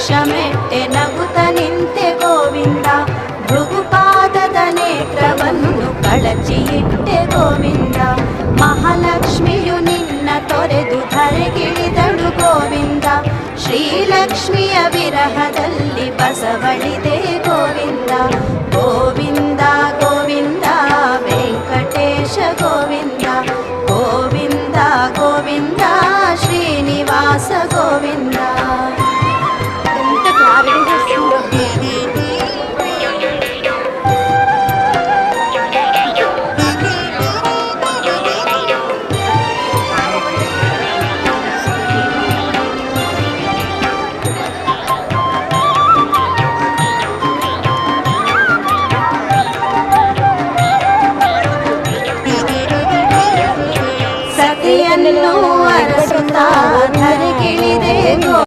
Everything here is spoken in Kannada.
ವೃಕ್ಷಮೆಟ್ಟೆ ನಗುತ್ತ ನಿಂತೆ ಗೋವಿಂದ. ಭೃಗುಪಾದದ ನೇತ್ರವನ್ನು ಕಳಚಿಯಿಟ್ಟೆ ಗೋವಿಂದ. ಮಹಾಲಕ್ಷ್ಮಿಯು ನಿನ್ನ ತೊರೆದು ಧರೆಗಿಳಿದಳು ಗೋವಿಂದ. ಶ್ರೀಲಕ್ಷ್ಮಿಯ ವಿರಹದಲ್ಲಿ ಬಸವಳಿದೆ